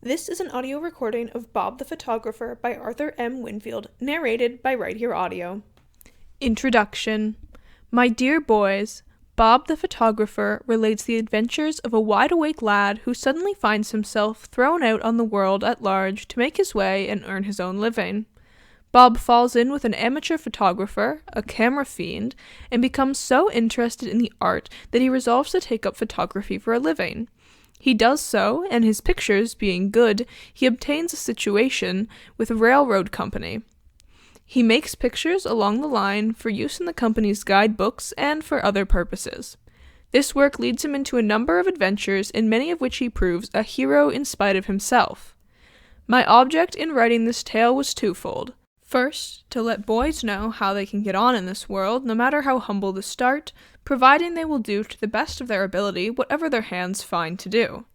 This is an audio recording of Bob the Photographer by Arthur M. Winfield, narrated by Right Here Audio. Introduction. My dear boys, Bob the Photographer relates the adventures of a wide-awake lad who suddenly finds himself thrown out on the world at large to make his way and earn his own living. Bob falls in with an amateur photographer, a camera fiend, and becomes so interested in the art that he resolves to take up photography for a living. He does so, and his pictures being good, he obtains a situation with a railroad company. He makes pictures along the line for use in the company's guidebooks and for other purposes. This work leads him into a number of adventures, in many of which he proves a hero in spite of himself. My object in writing this tale was twofold. First, to let boys know how they can get on in this world, no matter how humble the start, providing they will do to the best of their ability whatever their hands find to do.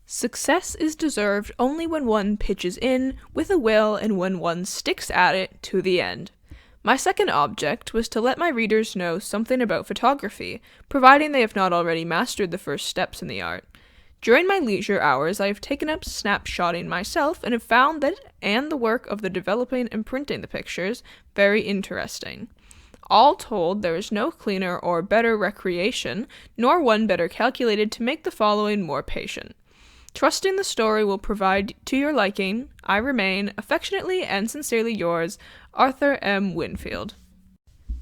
Success is deserved only when one pitches in with a will and when one sticks at it to the end. My second object was to let my readers know something about photography, providing they have not already mastered the first steps in the art. During my leisure hours, I have taken up snapshotting myself and have found that and the work of the developing and printing the pictures very interesting. All told, there is no cleaner or better recreation, nor one better calculated to make the following more patient. Trusting the story will provide to your liking, I remain, affectionately and sincerely yours, Arthur M. Winfield.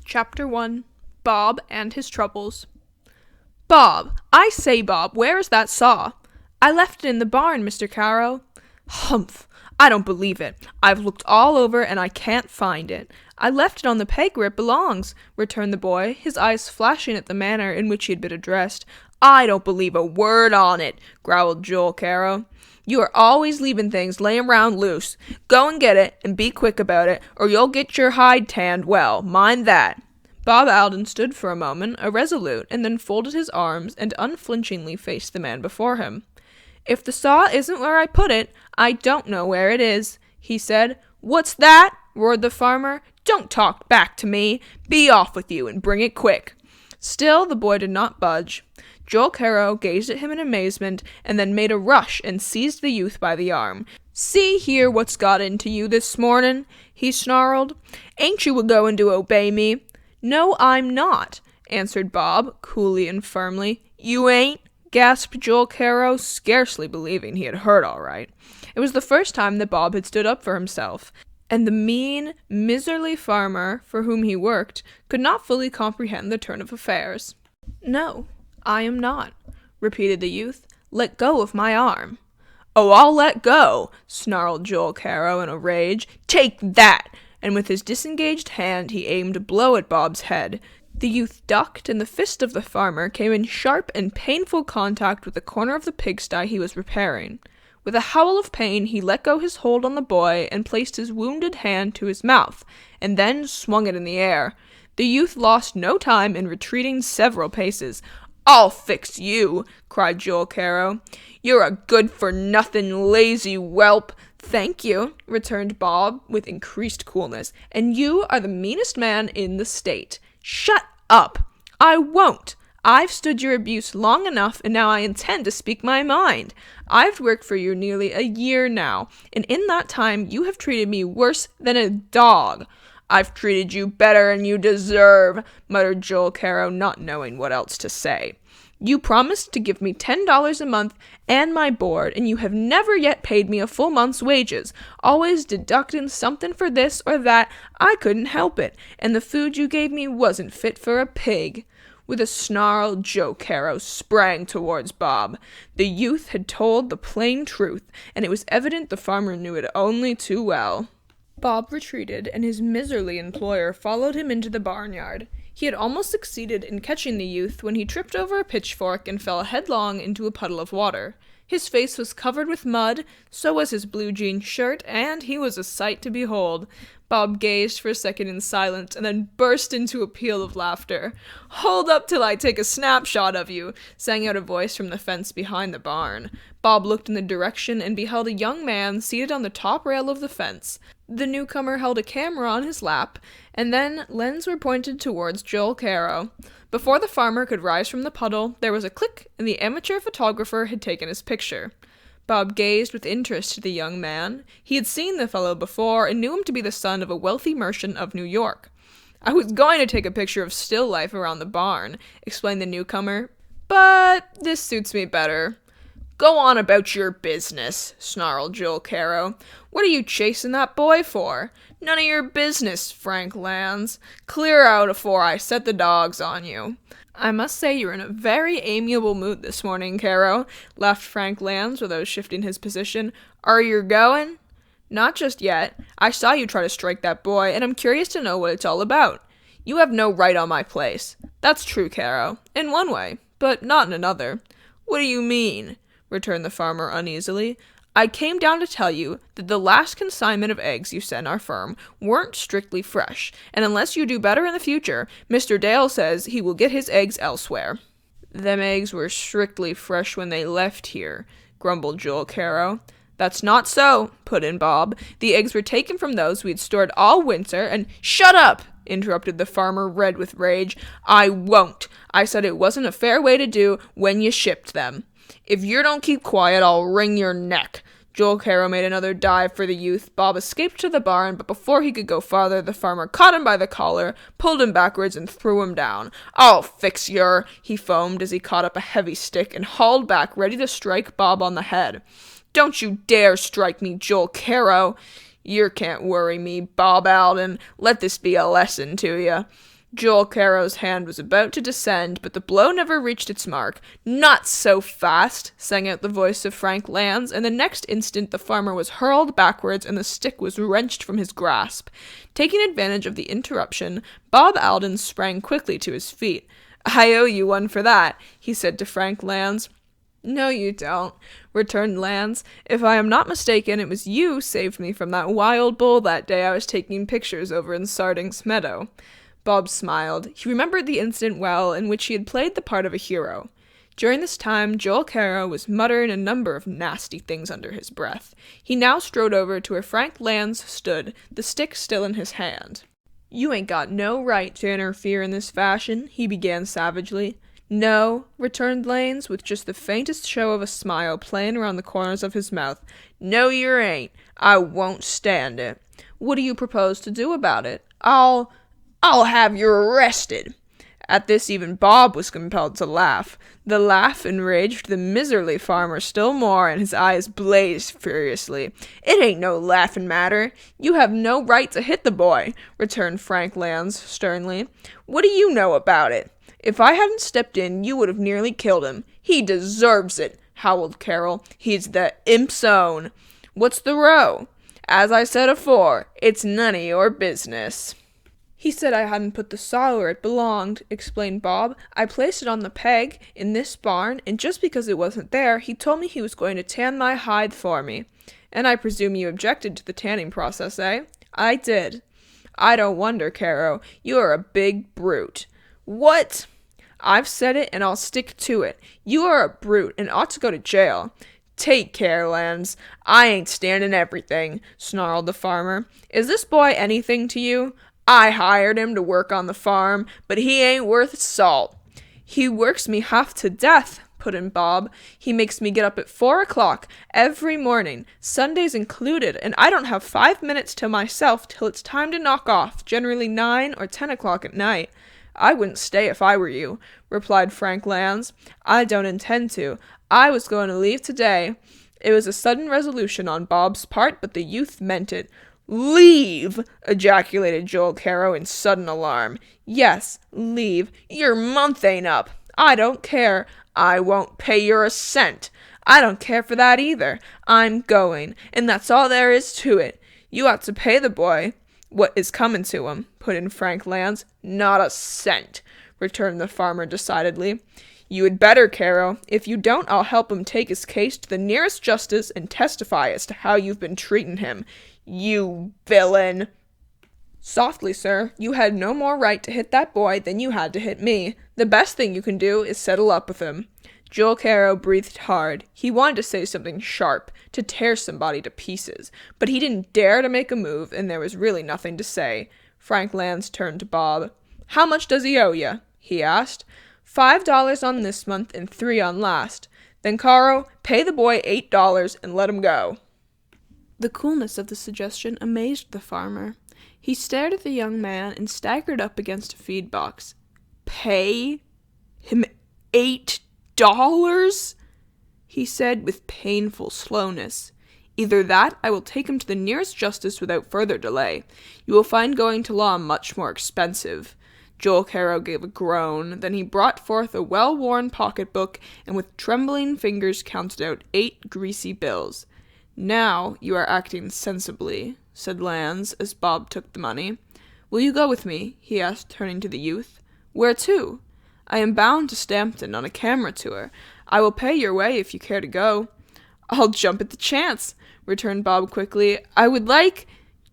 Chapter 1. Bob and His Troubles. Bob! I say, Bob, where is that saw? I left it in the barn, Mr. Caro. Humph! I don't believe it. I've looked all over and I can't find it. I left it on the peg where it belongs, returned the boy, his eyes flashing at the manner in which he had been addressed. I don't believe a word on it, growled Joel Caro. You are always leaving things laying round loose. Go and get it, and be quick about it, or you'll get your hide tanned well, mind that. Bob Alden stood for a moment, irresolute, and then folded his arms and unflinchingly faced the man before him. If the saw isn't where I put it, I don't know where it is, he said. What's that? Roared the farmer. Don't talk back to me. Be off with you, and bring it quick. Still the boy did not budge. Joel Caro gazed at him in amazement, and then made a rush and seized the youth by the arm. See here what's got into you this morning, he snarled. Ain't you a-going to obey me? No, I'm not, answered Bob, coolly and firmly. You ain't? Gasped Joel Caro, scarcely believing he had heard all right. It was the first time that Bob had stood up for himself, and the mean, miserly farmer for whom he worked could not fully comprehend the turn of affairs. No, I am not, repeated the youth. Let go of my arm. Oh, I'll let go, snarled Joel Caro in a rage. Take that! And with his disengaged hand he aimed a blow at Bob's head. The youth ducked, and the fist of the farmer came in sharp and painful contact with the corner of the pigsty he was repairing. With a howl of pain he let go his hold on the boy and placed his wounded hand to his mouth, and then swung it in the air. The youth lost no time in retreating several paces. I'll fix you, cried Joel Caro. You're a good-for-nothing, lazy whelp. Thank you, returned Bob with increased coolness, and you are the meanest man in the state. Shut up! I won't! I've stood your abuse long enough, and now I intend to speak my mind. I've worked for you nearly a year now, and in that time you have treated me worse than a dog. I've treated you better than you deserve, muttered Joel Caro, not knowing what else to say. You promised to give me $10 a month and my board, and you have never yet paid me a full month's wages, always deducting something for this or that. I couldn't help it, and the food you gave me wasn't fit for a pig. With a snarl, Joe Caro sprang towards Bob. The youth had told the plain truth, and it was evident the farmer knew it only too well. Bob retreated, and his miserly employer followed him into the barnyard. He had almost succeeded in catching the youth when he tripped over a pitchfork and fell headlong into a puddle of water. His face was covered with mud, so was his blue jean shirt, and he was a sight to behold. Bob gazed for a second in silence and then burst into a peal of laughter. "Hold up till I take a snapshot of you," sang out a voice from the fence behind the barn. Bob looked in the direction and beheld a young man seated on the top rail of the fence. The newcomer held a camera on his lap, and then lens were pointed towards Joel Caro. Before the farmer could rise from the puddle, there was a click, and the amateur photographer had taken his picture. Bob gazed with interest at the young man. He had seen the fellow before and knew him to be the son of a wealthy merchant of New York. "I was going to take a picture of still life around the barn," explained the newcomer, "but this suits me better." "Go on about your business," snarled Joel Caro. "What are you chasing that boy for? None of your business, Frank Lands. Clear out afore I set the dogs on you." "I must say you're in a very amiable mood this morning, Caro," laughed Frank Lands without shifting his position. "Are you going?" "Not just yet. I saw you try to strike that boy, and I'm curious to know what it's all about." "You have no right on my place." "That's true, Caro, in one way, but not in another." "What do you mean?" returned the farmer uneasily. "I came down to tell you that the last consignment of eggs you sent our firm weren't strictly fresh, and unless you do better in the future, Mr. Dale says he will get his eggs elsewhere." "Them eggs were strictly fresh when they left here," grumbled Joel Caro. "That's not so," put in Bob. "The eggs were taken from those we'd stored all winter, and—" "Shut up!" interrupted the farmer, red with rage. "I won't. I said it wasn't a fair way to do when you shipped them. If you don't keep quiet, I'll wring your neck." Joel Caro made another dive for the youth. Bob escaped to the barn, but before he could go farther, the farmer caught him by the collar, pulled him backwards, and threw him down. "I'll fix yer," he foamed as he caught up a heavy stick and hauled back, ready to strike Bob on the head. "Don't you dare strike me, Joel Caro." "Yer can't worry me, Bob Alden. Let this be a lesson to you." Joel Caro's hand was about to descend, but the blow never reached its mark. "Not so fast," sang out the voice of Frank Lands, and the next instant the farmer was hurled backwards and the stick was wrenched from his grasp. Taking advantage of the interruption, Bob Alden sprang quickly to his feet. "I owe you one for that," he said to Frank Lands. "No, you don't," returned Lands. "If I am not mistaken, it was you saved me from that wild bull that day I was taking pictures over in Sarding's meadow." Bob smiled. He remembered the incident well, in which he had played the part of a hero. During this time, Joel Caro was muttering a number of nasty things under his breath. He now strode over to where Frank Lands stood, the stick still in his hand. "You ain't got no right to interfere in this fashion," he began savagely. "No," returned Lands, with just the faintest show of a smile playing around the corners of his mouth. "No, yer ain't. I won't stand it." "What do you propose to do about it?" I'll have you arrested." At this, even Bob was compelled to laugh. The laugh enraged the miserly farmer still more, and his eyes blazed furiously. "It ain't no laughing matter. You have no right to hit the boy," returned Frank Lands sternly. "What do you know about it? If I hadn't stepped in, you would have nearly killed him." "He deserves it," howled Carroll. "He's the imp's own." "What's the row?" "As I said afore, it's none of your business." "He said I hadn't put the saw where it belonged," explained Bob. "I placed it on the peg in this barn, and just because it wasn't there, he told me he was going to tan my hide for me." "And I presume you objected to the tanning process, eh?" "I did." "I don't wonder, Caro. You are a big brute." "What?" "I've said it, and I'll stick to it. You are a brute, and ought to go to jail." "Take care, Lands. I ain't standing everything," snarled the farmer. "Is this boy anything to you?" "I hired him to work on the farm, but he ain't worth salt." "He works me half to death," put in Bob. "He makes me get up at 4 o'clock every morning, Sundays included, and I don't have 5 minutes to myself till it's time to knock off, generally 9 or 10 o'clock at night." "I wouldn't stay if I were you," replied Frank Lands. "I don't intend to. I was going to leave today." It was a sudden resolution on Bob's part, but the youth meant it. "Leave!" ejaculated Joel Caro in sudden alarm. "Yes, leave. Your month ain't up." "I don't care." "I won't pay you a cent." "I don't care for that either. I'm going, and that's all there is to it." "You ought to pay the boy what is coming to him," put in Frank Lands. "Not a cent," returned the farmer decidedly. "You had better, Caro. If you don't, I'll help him take his case to the nearest justice and testify as to how you've been treating him." "You villain!" "Softly, sir. You had no more right to hit that boy than you had to hit me. The best thing you can do is settle up with him." Joel Caro breathed hard. He wanted to say something sharp, to tear somebody to pieces, but he didn't dare to make a move, and there was really nothing to say. Frank Lance turned to Bob. "How much does he owe you?" he asked. $5 on this month and $3 on last. Then, Caro, pay the boy $8 and let him go. The coolness of the suggestion amazed the farmer. He stared at the young man and staggered up against a feed box. "Pay him $8? He said with painful slowness. "Either that, I will take him to the nearest justice without further delay. You will find going to law much more expensive." Joel Caro gave a groan. Then he brought forth a well-worn pocketbook and with trembling fingers counted out 8 greasy bills. "Now you are acting sensibly," said Lands, as Bob took the money. "Will you go with me?" he asked, turning to the youth. "Where to?" "I am bound to Stampton on a camera tour. I will pay your way if you care to go." "I'll jump at the chance," returned Bob quickly. "I would like—"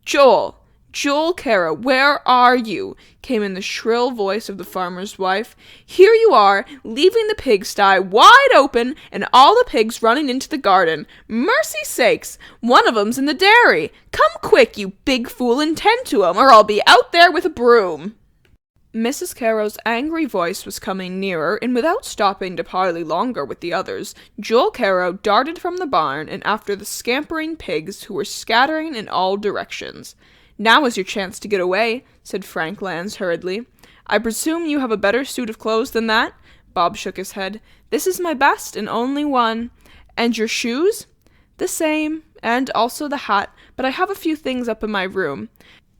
Joel Caro, where are you?" came in the shrill voice of the farmer's wife. "Here you are, leaving the pigsty wide open and all the pigs running into the garden. Mercy sakes, one of 'em's in the dairy. Come quick, you big fool, and tend to 'em, or I'll be out there with a broom." Mrs. Caro's angry voice was coming nearer, and without stopping to parley longer with the others, Joel Caro darted from the barn and after the scampering pigs who were scattering in all directions. "Now is your chance to get away," said Frank Lance hurriedly. "I presume you have a better suit of clothes than that?" Bob shook his head. "This is my best and only one." "And your shoes?" "The same, and also the hat, but I have a few things up in my room."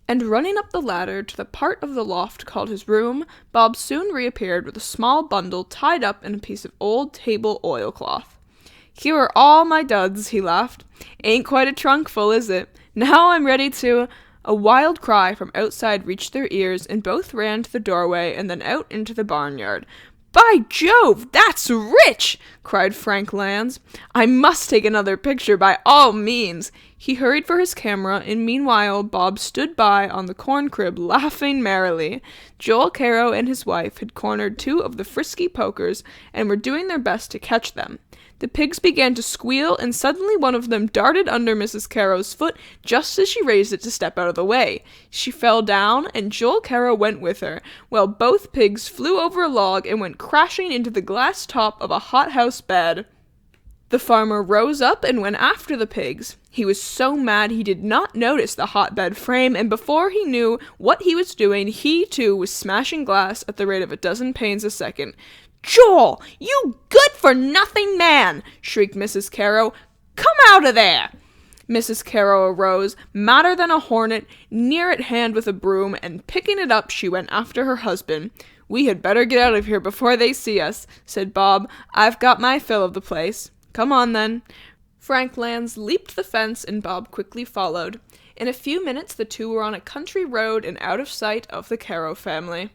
And running up the ladder to the part of the loft called his room, Bob soon reappeared with a small bundle tied up in a piece of old table oilcloth. "Here are all my duds," he laughed. "Ain't quite a trunk full, is it? Now I'm ready to—" A wild cry from outside reached their ears, and both ran to the doorway and then out into the barnyard. "By Jove, that's rich!" cried Frank Lance. "I must take another picture by all means." He hurried for his camera, and meanwhile Bob stood by on the corn crib laughing merrily. Joel Caro and his wife had cornered 2 of the frisky pokers and were doing their best to catch them. The pigs began to squeal, and suddenly one of them darted under Mrs. Caro's foot just as she raised it to step out of the way. She fell down, and Joel Caro went with her, while both pigs flew over a log and went crashing into the glass top of a hothouse bed. The farmer rose up and went after the pigs. He was so mad he did not notice the hotbed frame, and before he knew what he was doing, he too was smashing glass at the rate of a dozen panes a second. "Joel, you good-for-nothing man!" shrieked Mrs. Caro. "Come out of there!" Mrs. Caro arose, madder than a hornet, near at hand with a broom, and picking it up, she went after her husband. "We had better get out of here before they see us," said Bob. "I've got my fill of the place." "Come on, then." Frank Lance leaped the fence, and Bob quickly followed. In a few minutes, the two were on a country road and out of sight of the Caro family.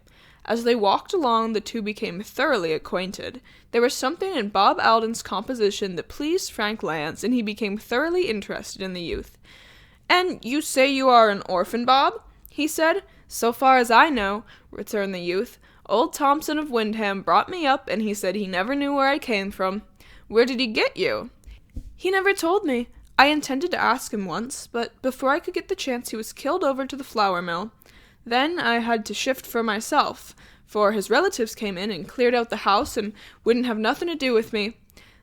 As they walked along, the two became thoroughly acquainted. There was something in Bob Alden's composition that pleased Frank Lance, and he became thoroughly interested in the youth. "And you say you are an orphan, Bob?" he said. "So far as I know," returned the youth. "Old Thompson of Windham brought me up, and he said he never knew where I came from." "Where did he get you?" "He never told me. I intended to ask him once, but before I could get the chance he was killed over to the flour mill. Then I had to shift for myself, for his relatives came in and cleared out the house and wouldn't have nothing to do with me.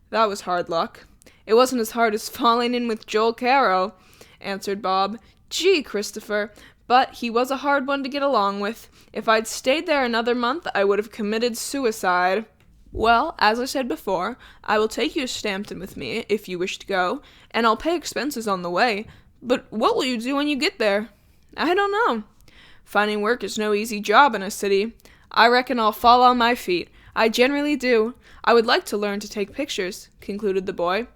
That was hard luck." "It wasn't as hard as falling in with Joel Caro," answered Bob. "Gee, Christopher, but he was a hard one to get along with. If I'd stayed there another month, I would have committed suicide." "Well, as I said before, I will take you to Stampton with me, if you wish to go, and I'll pay expenses on the way. But what will you do when you get there?" "I don't know. Finding work is no easy job in a city. I reckon I'll fall on my feet. I generally do. I would like to learn to take pictures," concluded the boy.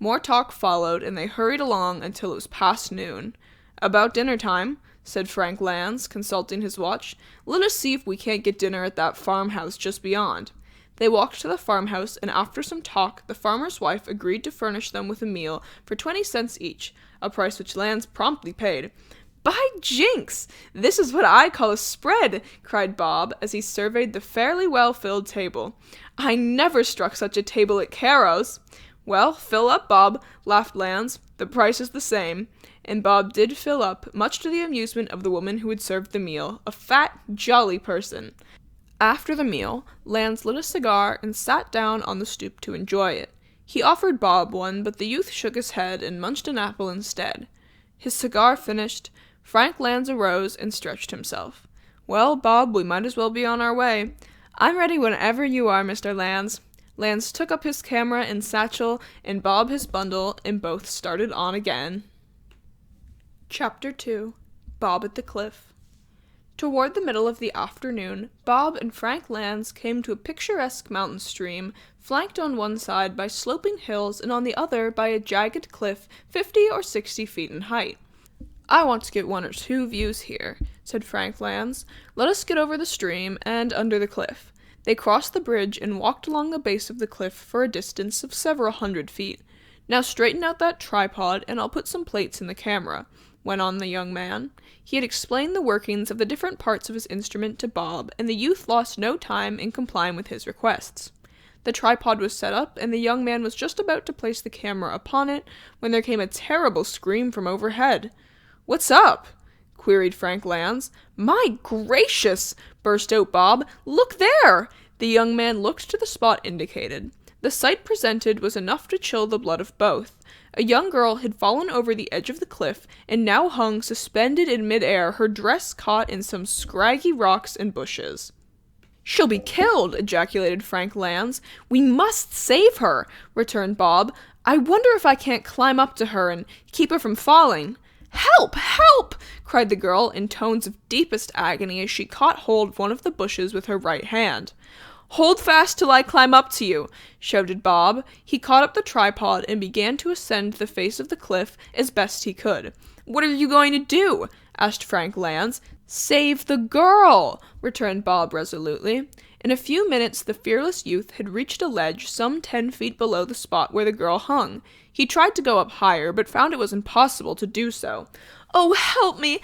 More talk followed, and they hurried along until it was past noon. "About dinner time," said Frank Lance, consulting his watch. "Let us see if we can't get dinner at that farmhouse just beyond." They walked to the farmhouse, and after some talk, the farmer's wife agreed to furnish them with a meal for 20 cents each, a price which Lance promptly paid. "By jinks! This is what I call a spread," cried Bob as he surveyed the fairly well-filled table. "I never struck such a table at Caro's." "Well, fill up, Bob," laughed Lance. "The price is the same." And Bob did fill up, much to the amusement of the woman who had served the meal, a fat, jolly person. After the meal, Lance lit a cigar and sat down on the stoop to enjoy it. He offered Bob one, but the youth shook his head and munched an apple instead. His cigar finished, Frank Lance arose and stretched himself. "Well, Bob, we might as well be on our way." "I'm ready whenever you are, Mr. Lance." Lance took up his camera and satchel, and Bob his bundle, and both started on again. Chapter 2. Bob at the Cliff. Toward the middle of the afternoon, Bob and Frank Lance came to a picturesque mountain stream, flanked on one side by sloping hills and on the other by a jagged cliff 50 or 60 feet in height. "I want to get one or two views here," said Frank Lance. "Let us get over the stream and under the cliff." They crossed the bridge and walked along the base of the cliff for a distance of several hundred feet. "Now straighten out that tripod and I'll put some plates in the camera," went on the young man. He had explained the workings of the different parts of his instrument to Bob, and the youth lost no time in complying with his requests. The tripod was set up, and the young man was just about to place the camera upon it when there came a terrible scream from overhead. "What's up?" queried Frank Lance. "My gracious!" burst out Bob. "Look there!" The young man looked to the spot indicated. The sight presented was enough to chill the blood of both. A young girl had fallen over the edge of the cliff and now hung suspended in mid-air, her dress caught in some scraggy rocks and bushes. "She'll be killed!" ejaculated Frank Lance. "We must save her!" returned Bob. "I wonder if I can't climb up to her and keep her from falling." "Help! Help!" cried the girl in tones of deepest agony as she caught hold of one of the bushes with her right hand. "Hold fast till I climb up to you," shouted Bob. He caught up the tripod and began to ascend the face of the cliff as best he could. "What are you going to do?" asked Frank Lance. "Save the girl," returned Bob resolutely. In a few minutes the fearless youth had reached a ledge some 10 feet below the spot where the girl hung. He tried to go up higher, but found it was impossible to do so. "Oh, help me,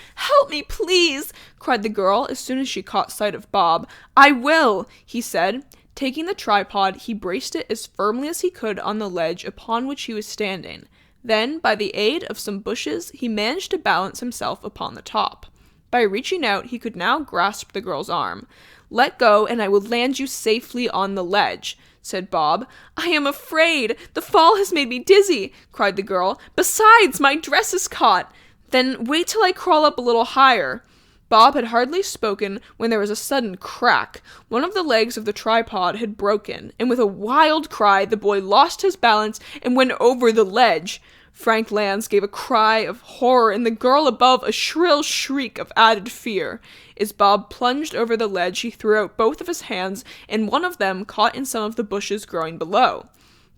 please!" cried the girl as soon as she caught sight of Bob. "I will," he said. Taking the tripod, he braced it as firmly as he could on the ledge upon which he was standing. Then, by the aid of some bushes, he managed to balance himself upon the top. By reaching out, he could now grasp the girl's arm. "Let go, and I will land you safely on the ledge," said Bob. "I am afraid. The fall has made me dizzy," cried the girl. "Besides, my dress is caught." "Then wait till I crawl up a little higher." Bob had hardly spoken when there was a sudden crack. One of the legs of the tripod had broken, and with a wild cry, the boy lost his balance and went over the ledge. Frank Lance gave a cry of horror, and the girl above a shrill shriek of added fear. As Bob plunged over the ledge, he threw out both of his hands, and one of them caught in some of the bushes growing below.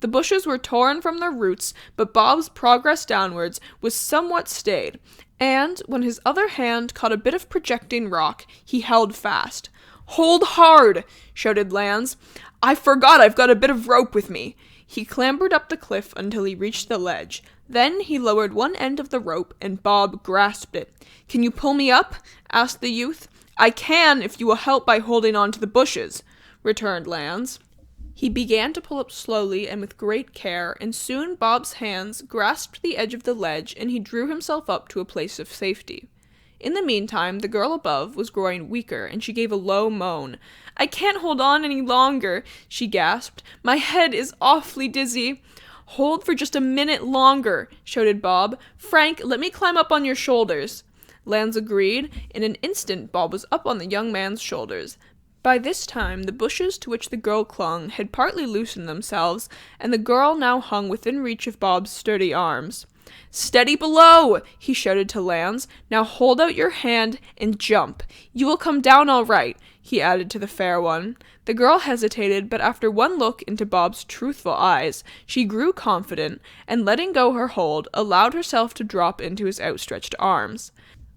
The bushes were torn from their roots, but Bob's progress downwards was somewhat stayed, and when his other hand caught a bit of projecting rock, he held fast. "Hold hard!" shouted Lance. "I forgot I've got a bit of rope with me." He clambered up the cliff until he reached the ledge. Then he lowered one end of the rope, and Bob grasped it. "Can you pull me up?" asked the youth. "I can, if you will help by holding on to the bushes," returned Lance. He began to pull up slowly and with great care, and soon Bob's hands grasped the edge of the ledge, and he drew himself up to a place of safety. In the meantime, the girl above was growing weaker, and she gave a low moan. "I can't hold on any longer," she gasped. "My head is awfully dizzy." "Hold for just a minute longer," shouted Bob. "Frank, let me climb up on your shoulders." Lance agreed. In an instant, Bob was up on the young man's shoulders. By this time, the bushes to which the girl clung had partly loosened themselves, and the girl now hung within reach of Bob's sturdy arms. "Steady below!" he shouted to Lance. "Now hold out your hand and jump. You will come down all right," he added to the fair one. The girl hesitated, but after one look into Bob's truthful eyes, she grew confident, and letting go her hold, allowed herself to drop into his outstretched arms.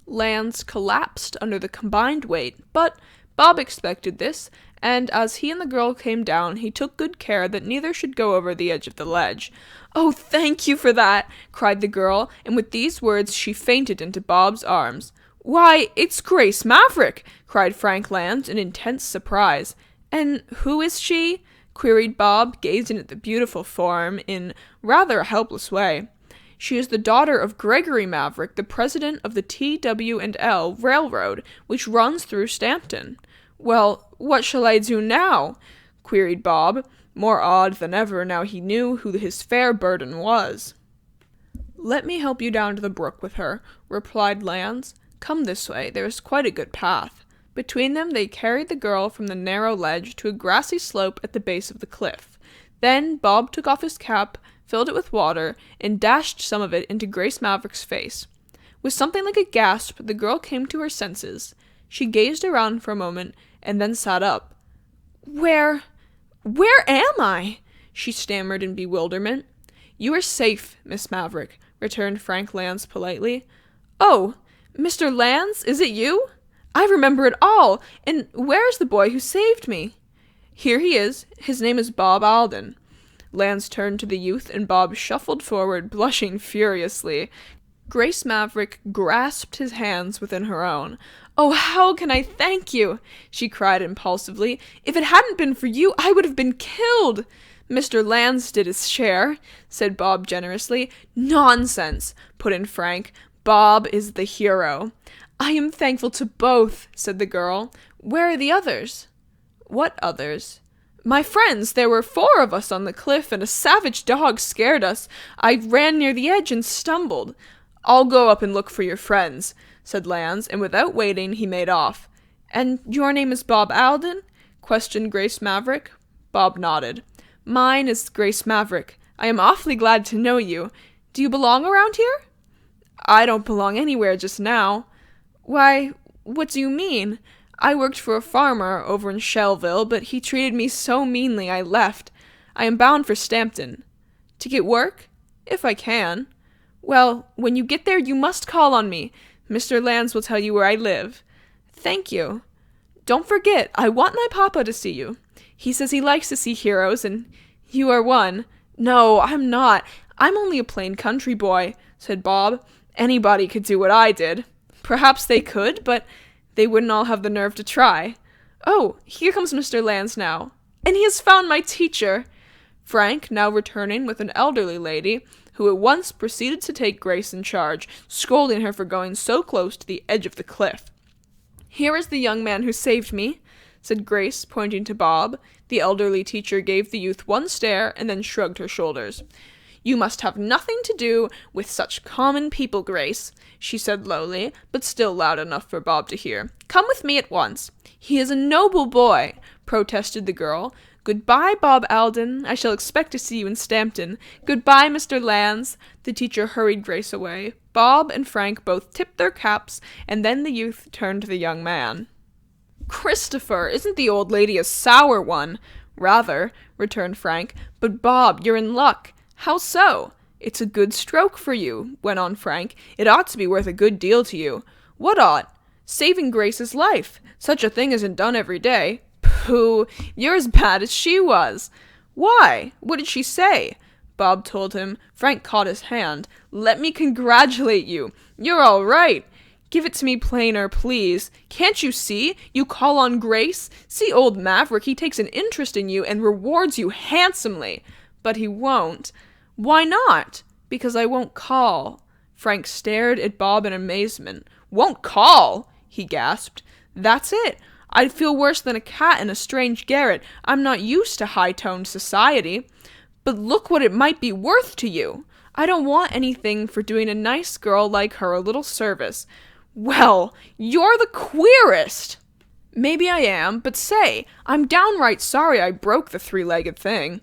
Lance collapsed under the combined weight, but Bob expected this, and as he and the girl came down, he took good care that neither should go over the edge of the ledge. "Oh, thank you for that!" cried the girl, and with these words she fainted into Bob's arms. "Why, it's Grace Maverick!" cried Frank Lance in intense surprise. "And who is she?" queried Bob, gazing at the beautiful form in rather a helpless way. "She is the daughter of Gregory Maverick, the president of the T.W.&L. Railroad, which runs through Stampton." "Well, what shall I do now?" queried Bob, more awed than ever now he knew who his fair burden was. "Let me help you down to the brook with her," replied Lance. "Come this way, there is quite a good path." Between them they carried the girl from the narrow ledge to a grassy slope at the base of the cliff. Then Bob took off his cap, filled it with water, and dashed some of it into Grace Maverick's face. With something like a gasp, the girl came to her senses. She gazed around for a moment, and then sat up. Where am I?" she stammered in bewilderment. "You are safe, Miss Maverick," returned Frank Lance politely. "Oh, Mr. Lance, is it you? I remember it all, and where is the boy who saved me?" "Here he is. His name is Bob Alden." Lance turned to the youth, and Bob shuffled forward, blushing furiously. Grace Maverick grasped his hands within her own. "Oh, how can I thank you?" she cried impulsively. "If it hadn't been for you, I would have been killed." "Mr. Lance did his share," said Bob generously. "Nonsense," put in Frank. "Bob is the hero." "I am thankful to both," said the girl. "Where are the others?" "What others?" "My friends. There were 4 of us on the cliff, and a savage dog scared us. I ran near the edge and stumbled." "I'll go up and look for your friends," said Lance, and without waiting he made off. "And your name is Bob Alden?" questioned Grace Maverick. Bob nodded. "Mine is Grace Maverick. I am awfully glad to know you. Do you belong around here?" "I don't belong anywhere just now." "Why, what do you mean? I worked for a farmer over in Shellville, but he treated me so meanly I left. I am bound for Stampton." "To get work?" "If I can." "Well, when you get there, you must call on me. Mr. Lance will tell you where I live." "Thank you." "Don't forget, I want my papa to see you. He says he likes to see heroes, and you are one." "No, I'm not. I'm only a plain country boy," said Bob. "Anybody could do what I did." "Perhaps they could, but they wouldn't all have the nerve to try." "Oh, here comes Mr. Lance now. And he has found my teacher." Frank, now returning with an elderly lady, who at once proceeded to take Grace in charge, scolding her for going so close to the edge of the cliff. "Here is the young man who saved me," said Grace, pointing to Bob. The elderly teacher gave the youth one stare and then shrugged her shoulders. "You must have nothing to do with such common people, Grace," she said lowly, but still loud enough for Bob to hear. "Come with me at once." "He is a noble boy," protested the girl. "Goodbye, Bob Alden. I shall expect to see you in Stampton. Goodbye, Mr. Lance." The teacher hurried Grace away. Bob and Frank both tipped their caps, and then the youth turned to the young man. "Christopher, isn't the old lady a sour one?" "Rather," returned Frank. "But Bob, you're in luck." "How so?" "It's a good stroke for you," went on Frank. "It ought to be worth a good deal to you." "What ought?" "Saving Grace's life. Such a thing isn't done every day." "Pooh, you're as bad as she was." "Why? What did she say?" Bob told him. Frank caught his hand. "Let me congratulate you. You're all right." "Give it to me plainer, please. Can't you see? You call on Grace. See old Maverick, he takes an interest in you and rewards you handsomely." "But he won't." "Why not?" "Because I won't call." Frank stared at Bob in amazement. "Won't call?" he gasped. "That's it. I'd feel worse than a cat in a strange garret. I'm not used to high-toned society." "But look what it might be worth to you." "I don't want anything for doing a nice girl like her a little service." "Well, you're the queerest!" "Maybe I am, but say, I'm downright sorry I broke the 3-legged thing."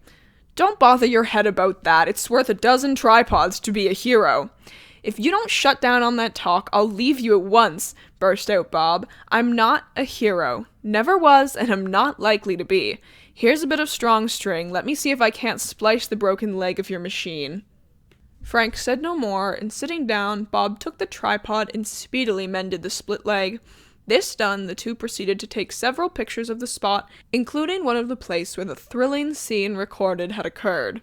"Don't bother your head about that. It's worth a dozen tripods to be a hero." "If you don't shut down on that talk, I'll leave you at once," burst out Bob. "I'm not a hero. Never was, and am not likely to be. Here's a bit of strong string. Let me see if I can't splice the broken leg of your machine." Frank said no more, and sitting down, Bob took the tripod and speedily mended the split leg. This done, the two proceeded to take several pictures of the spot, including one of the place where the thrilling scene recorded had occurred.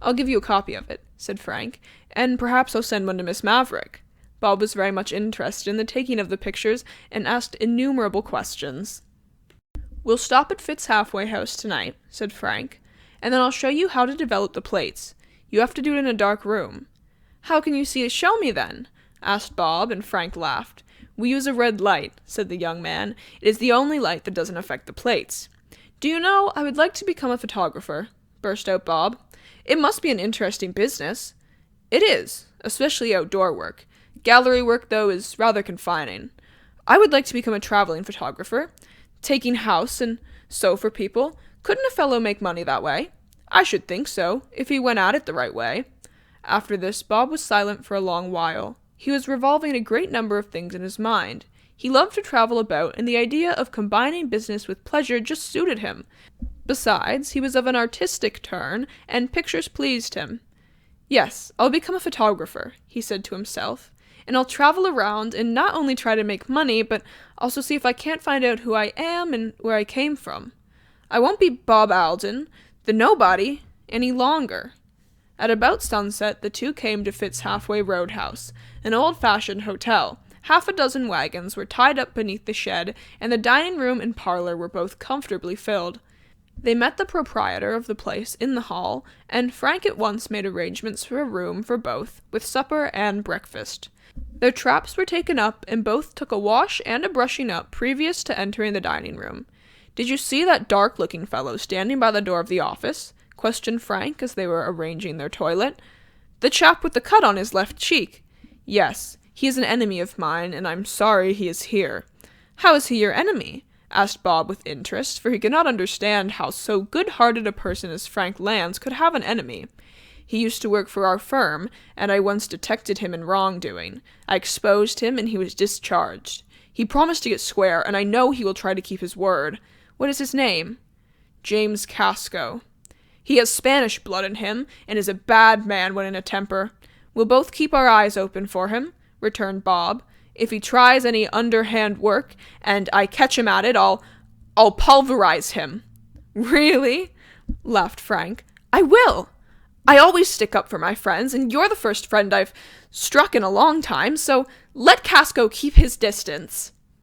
"I'll give you a copy of it," said Frank, "and perhaps I'll send one to Miss Maverick." Bob was very much interested in the taking of the pictures and asked innumerable questions. "We'll stop at Fitt's halfway house tonight," said Frank, "and then I'll show you how to develop the plates. You have to do it in a dark room." "How can you see it? Show me then," asked Bob, and Frank laughed. "We use a red light," said the young man. "It is the only light that doesn't affect the plates." "Do you know, I would like to become a photographer," burst out Bob. "It must be an interesting business." "It is, especially outdoor work. Gallery work, though, is rather confining. I would like to become a traveling photographer, taking house and so for people. Couldn't a fellow make money that way?" "I should think so, if he went at it the right way." After this, Bob was silent for a long while. He was revolving a great number of things in his mind. He loved to travel about, and the idea of combining business with pleasure just suited him. Besides, he was of an artistic turn, and pictures pleased him. "Yes, I'll become a photographer," he said to himself, "and I'll travel around and not only try to make money, but also see if I can't find out who I am and where I came from. I won't be Bob Alden, the nobody, any longer." At about sunset, the two came to Fitt's Halfway Roadhouse, an old-fashioned hotel. Half a dozen wagons were tied up beneath the shed, and the dining room and parlor were both comfortably filled. They met the proprietor of the place in the hall, and Frank at once made arrangements for a room for both, with supper and breakfast. Their traps were taken up, and both took a wash and a brushing up previous to entering the dining room. "Did you see that dark-looking fellow standing by the door of the office?" questioned Frank as they were arranging their toilet. "The chap with the cut on his left cheek." "Yes, he is an enemy of mine, and I'm sorry he is here." "How is he your enemy?" asked Bob with interest, for he could not understand how so good-hearted a person as Frank Lance could have an enemy. "He used to work for our firm, and I once detected him in wrongdoing. I exposed him, and he was discharged. He promised to get square, and I know he will try to keep his word." "What is his name?" "James Casco. He has Spanish blood in him, and is a bad man when in a temper. We'll both keep our eyes open for him," returned Bob. "If he tries any underhand work, and I catch him at it, I'll pulverize him." "Really?" laughed Frank. "I will. I always stick up for my friends, and you're the first friend I've struck in a long time, so let Casco keep his distance."